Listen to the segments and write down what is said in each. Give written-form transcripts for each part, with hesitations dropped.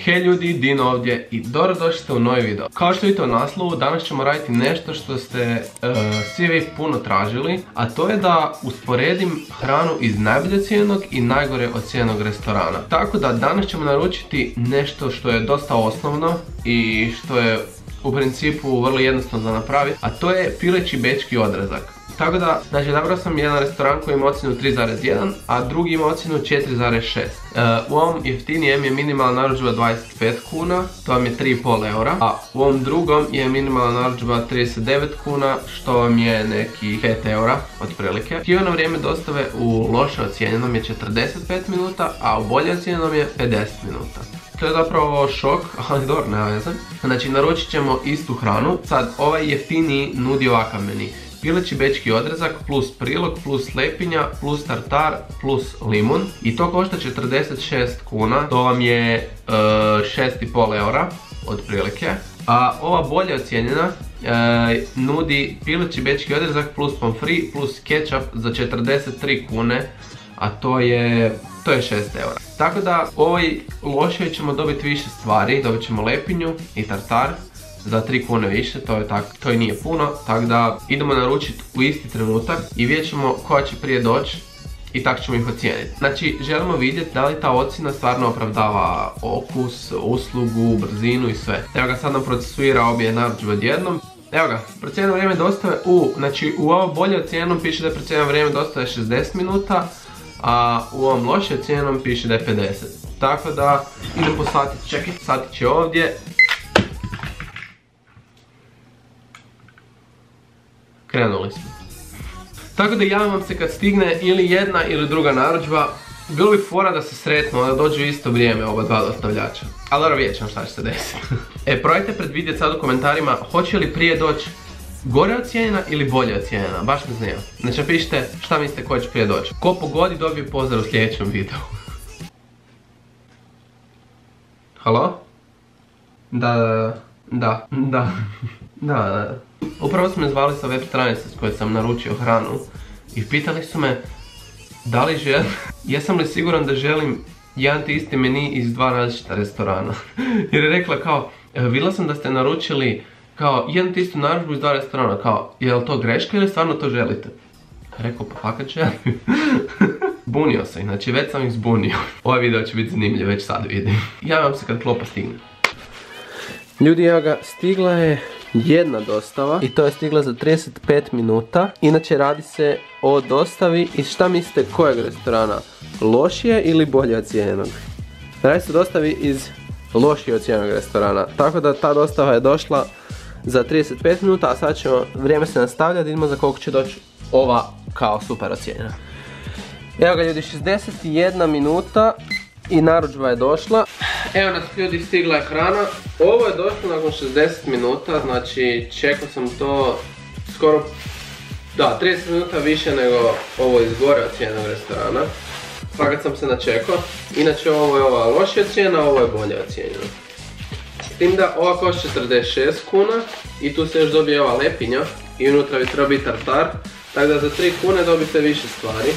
Hej ljudi, Dino ovdje i dobrodošli ste u novi video. Kao što vidite u naslovu, danas ćemo raditi nešto što ste svi vi puno tražili, a to je da usporedim hranu iz najbolje ocijenjenog i najgore ocijenjenog restorana. Tako da danas ćemo naručiti nešto što je dosta osnovno i što je u principu vrlo jednostavno za napraviti, a to je pileći bečki odrezak. Tako da, znači, odabrao sam jedan restoran koji ima ocjenu 3,1, a drugi ima ocjenu 4,6. U ovom jeftinijem je minimalna narudžba 25 kuna, to vam je 3,5 eura, a u ovom drugom je minimalna narudžba 39 kuna, što vam je neki 5 eura, otprilike. Očekivano vrijeme dostave u loše ocijenjenom je 45 minuta, a u bolje ocijenjenom je 50 minuta. To je zapravo šok, ali dobro, nema veze. Znači, naručit ćemo istu hranu. Sad, ovaj jeftiniji nudi ovakav meni. Pileći bečki odrezak plus prilog plus lepinja plus tartar plus limun. I to košta 46 kuna. To vam je 6,5 eura, otprilike. A ova bolje ocijenjena nudi pileći bečki odrezak plus pomfri plus ketchup za 43 kune. A to je 6 eura. Tako da u ovoj lošoj ćemo dobiti više stvari. Dobit ćemo lepinju i tartar za 3 kune više, to i nije puno. Tako da idemo naručiti u isti trenutak i vidjet ćemo koja će prije doći i tako ćemo ih ocijeniti. Znači, želimo vidjeti da li ta ocjena stvarno opravdava okus, uslugu, brzinu i sve. Evo ga, sad nam procesuira obje narudžbe odjednom. Evo ga, procijenjeno vrijeme dostave u ovo bolje ocijenjenom piše da je procijenjeno vrijeme dostave 60 minuta, a u ovom loše ocijenjenom piše da je 50. Tako da idem po satić, čekaj, satić je ovdje. Krenuli smo. Tako da javim vam se kad stigne ili jedna ili druga narudžba. Bilo bi fora da se sretnu, da dođu u isto vrijeme oba dva dostavljača. Ali dobro, vidjet ćemo šta će se desiti. Probajte predvidjeti sad u komentarima hoće li prije doći gore ocijenjena ili bolje ocijenjena. Baš me zanima. Znači napišite šta mislite ko će prije doći. Ko pogodi dobije pozdrav u sljedećem videu. Halo? Da. Upravo su me zvali sa web stranice s koje sam naručio hranu i pitali su me da li želim, jesam li siguran da želim jedan te isti meni iz dva različita restorana. Jer je rekla kao, vidjela sam da ste naručili kao jednu te istu narudžbu iz dva restorana, kao, je li to greška ili stvarno to želite? Rekao, pa fakat želim. Bunio sam ih, znači već sam ih zbunio. Ovaj video će biti zanimljiv, već sad vidim. Javim se kad klopa stigne. Ljudi, evo ga, stigla je jedna dostava i to je stigla za 35 minuta. Inače radi se o dostavi iz, šta mislite, kojeg restorana? Lošije ili bolje ocijenjenog? Radi se o dostavi iz lošije ocijenjenog restorana. Tako da ta dostava je došla za 35 minuta, a sad ćemo, vrijeme se nastavlja, da vidimo za koliko će doći ova kao super ocijenjena. Evo ga ljudi, 61 minuta i narudžba je došla. Evo nas ljudi, stigla je hrana. Ovo je došlo nakon 60 minuta, znači čekao sam to skoro, 30 minuta više nego ovo iz gore ocijenjenog restorana. Fakat sam se načekao. Inače ovo je ova lošija cijena, ovo je bolje ocijenjena. S tim da ova košta 46 kuna i tu se još dobije ova lepinja i unutra bi treba biti tartar. Tako da za 3 kune dobite više stvari.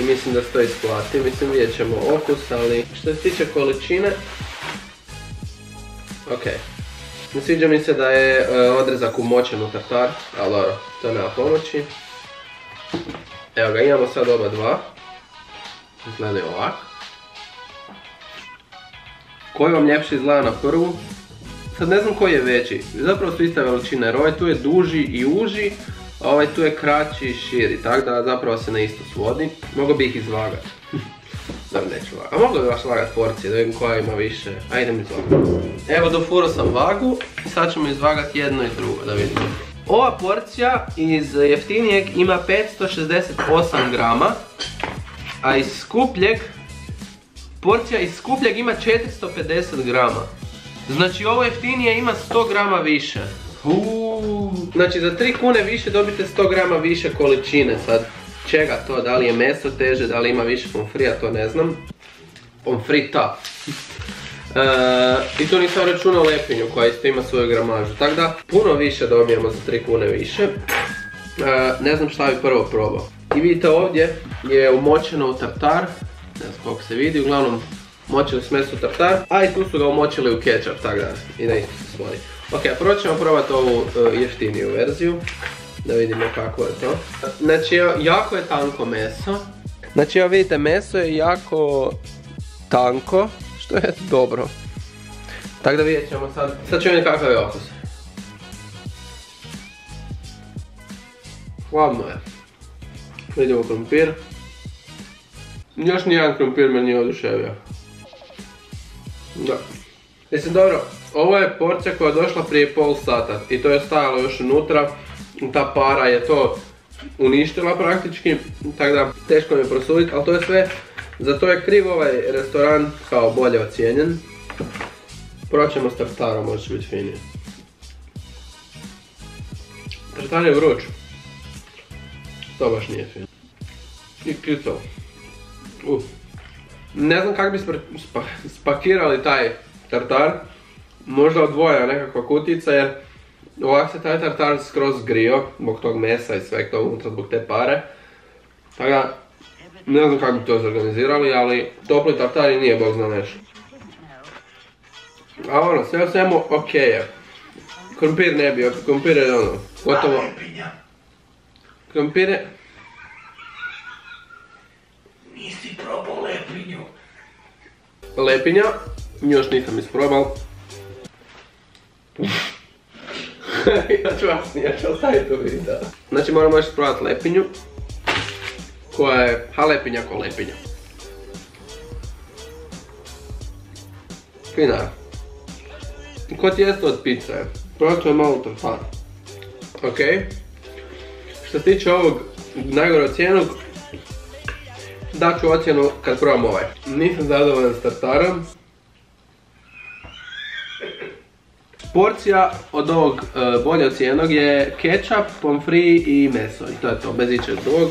I mislim da se to isplati, mislim vidjet ćemo okus, ali što se tiče količine, ok. Ne sviđa mi se da je odrezak umočen u tartar, ali dobro, to nema pomoći. Evo ga, imamo sad oba dva. Izgledaju ovako. Koji vam ljepše izgleda na prvu? Sad ne znam koji je veći, zapravo su iste veličine, jer ovaj tu je duži i uži, a ovaj tu je kraći i širi, tako da zapravo se na isto svodi. Mogu bi ih izvagati. Dobro, neću vagati. A mogu bi baš vagati porcije, da vidim koja ima više. Ajde, idem izvagati. Evo, dofurao sam vagu i sad ćemo izvagati jedno i drugo, da vidimo. Ova porcija iz jeftinijeg ima 568 grama, a iz skupljeg, porcija iz skupljeg ima 450 grama. Znači ovo jeftinije ima 100 grama više. Znači za 3 kune više dobite 100 grama više količine. Sad čega to, da li je meso teže, da li ima više pomfrija, to ne znam. Pomfrita. I tu nisam računao lepinju koja isto ima svoju gramažu. Tako da puno više dobijemo za 3 kune više. Ne znam šta bi prvo probao. I vidite ovdje je umočeno u tartar. Ne znam koliko se vidi, uglavnom močili su meso u tartar, a i tu su ga umočili u kečap, tako da i da isto se svori. Ok, prvo ćemo probati ovu jeftiniju verziju, da vidimo kako je to. Znači, jako je tanko meso. Znači, evo vidite, meso je jako tanko, što je dobro. Tako da vidjet ćemo sad. Sad ćemo vidjeti kakav je okus. Hladno je. Vidimo krompir. Još nijedan krompir me nije oduševio. Da. Mislim, dobro, ovo je porcija koja je došla prije pol sata i to je stajalo još unutra. Ta para je to uništila praktički, tako da teško mi je prosuditi, ali to je sve. Zato je kriv ovaj restoran kao bolje ocijenjen. Proćemo s tartarom, može će biti finije. Tartar je vruć. To baš nije fino. I klicao. Ne znam kako bi spakirali taj tartar. Možda odvoja nekakva kutica jer ovak se taj tartar skroz grio zbog tog mesa i sveg tog unutra zbog te pare. Tako da ne znam kako bi to zorganizirali, ali topli tartar i nije bog zna nešto. A ono, sve u svemu ok je. Krompir ne bi, krompir je ono, gotovo. Krompir je... Nisi probao lepinju. Lepinja, još nisam isprobal. Ja ću ostaviti u video. Znači moramo još isprobati lepinju. Koja je, lepinja ko lepinja. Fina. Ko tijesto od pizza je. Probat ću malo tartar. Ok. Što se tiče ovog najgore ocijenog, dat ću ocjenu kad probam ovaj. Nisam zadovoljan s tartarom. Porcija od ovog bolje ocijenog je kečap, pomfri i meso. I to je to, bez ičeg drugog.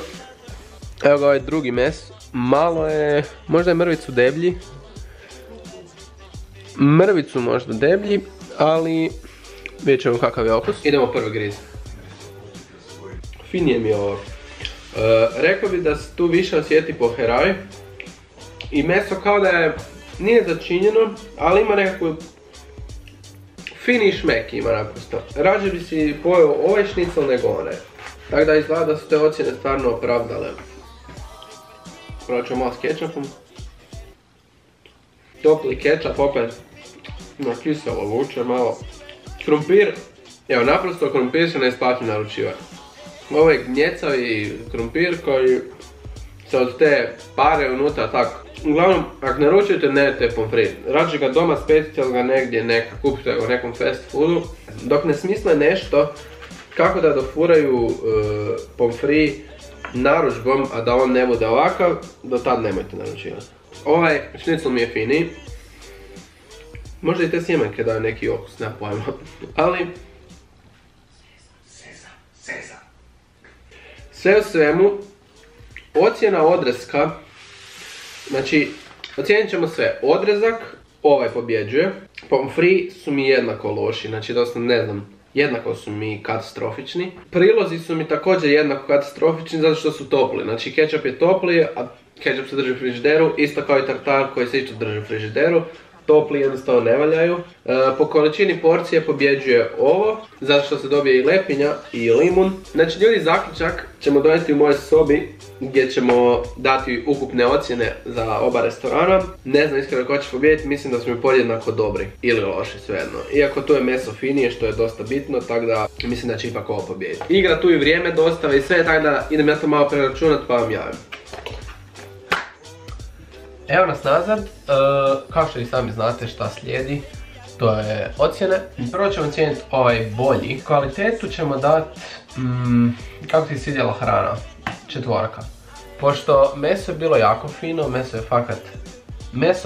Evo ga ovaj drugi mes. Malo je, možda je mrvicu deblji. Mrvicu možda deblji, ali vidjet ćemo kakav je okus. Idemo prvi griz. Finije mi je ovo. Rekao bi da se tu više osjeti poheraj. I meso kao da je, nije začinjeno, ali ima nekakvu fini šmek ima naprosto. Rađe bi si pojeo ovaj šnicl nego onaj. Tako da izgleda da su te ocjene stvarno opravdale. Prvo ću malo s kečapom. Topli kečap opet. Na kiselo vuče malo. Krompir, evo naprosto krompir se ne isplati naručivati. Ovo je gnjecavi krompir koji se od te pare unutra tako. Uglavnom, ako naručujete ne jedete pomfrit. Rađe ga doma specite ga negdje, kupite ga u nekom fast foodu. Dok ne smisle nešto kako da dofuraju pomfrit narudžbom, a da on ne bude ovakav, do tad nemojte naručivati. Ovaj šnicl mi je finiji. Možda i te sjemenke daju neki okus, nema pojma. Ali... Sve u svemu, ocjena odrezka, znači, ocijenit ćemo sve. Odrezak, ovaj pobjeđuje. Pomfri su mi jednako loši, znači dosta ne znam, jednako su mi katastrofični. Prilozi su mi također jednako katastrofični zato što su topli. Znači kečap je topli, a kečap se drži u frižideru, isto kao i tartar koji se isto drži u frižideru. Topli jednostavno ne valjaju. Po količini porcije pobjeđuje ovo, zato što se dobije i lepinja i limun. Znači ljudi, zaključak ćemo donijeti u mojoj sobi gdje ćemo dati ukupne ocjene za oba restorana. Ne znam iskreno ko će pobijediti, mislim da su mi podjednako dobri ili loši, svejedno. Iako tu je meso finije što je dosta bitno, tako da mislim da će ipak ovo pobijediti. Igra tu i vrijeme dostave i sve, tako da idem ja to malo preračunat pa vam javim. Evo nas nazad, kao što i sami znate šta slijedi, to je ocjene. Prvo ćemo ocijeniti ovaj bolji. Kvalitetu ćemo dati, kako ti se svidjela hrana, 4. Pošto meso je bilo jako fino, meso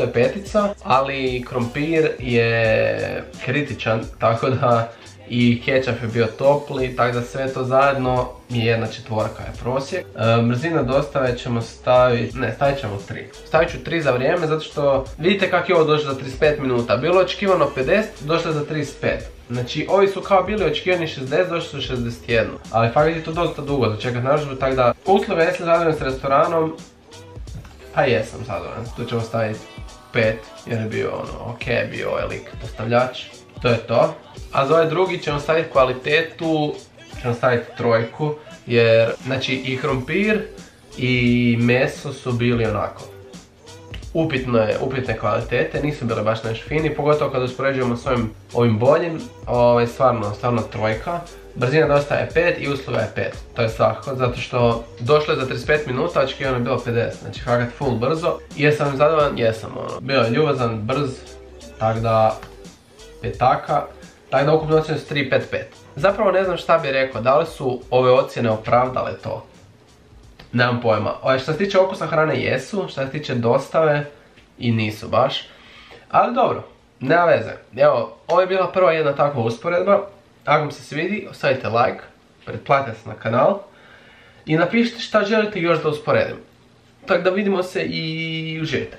je 5, ali krompir je kritičan, tako da i kečap je bio topli, tako da sve to zajedno mi je 1/4 je prosjek. Brzina dostave ćemo staviti, stavit ćemo 3. Stavit ću 3 za vrijeme zato što vidite kako je ovo došlo za 35 minuta. Bilo je očekivano 50, došlo je za 35. Znači ovi su kao bili očekivani 60, došli su 61. Ali fakat je to dosta dugo za čekat narudžbu, tako da usluga jesam zadovoljan s restoranom. Pa jesam zadovoljan, tu ćemo staviti 5 jer je bio ono, ok, bio ovaj lik dostavljač. To je to. A za ovaj drugi ćemo staviti kvalitetu, ćemo staviti 3 jer znači i krompir i meso su bili onako upitne kvalitete, nisu bile baš nešto fini, pogotovo kada uspoređujemo s ovim boljim, stvarno 3. Brzina dosta je 5 i usluga je 5, to je svakako, zato što došlo je za 35 minuta, očekivano je bilo 50, znači fakat full brzo. I jesam im zadovoljan? Jesam, ono, bio je ljubazan, brz, tak da petaka, tako da ukupno ocjenu su 3.5.5. Zapravo ne znam šta bi rekao, da li su ove ocjene opravdale to? Nemam pojma. Što se tiče okusa hrane jesu, što se tiče dostave i nisu baš. Ali dobro, nema veze. Evo, ovo je bila prva jedna takva usporedba. Ako vam se svidi, ostavite like, pretplatite se na kanal i napišite šta želite još da usporedim. Tako da vidimo se i uživajte.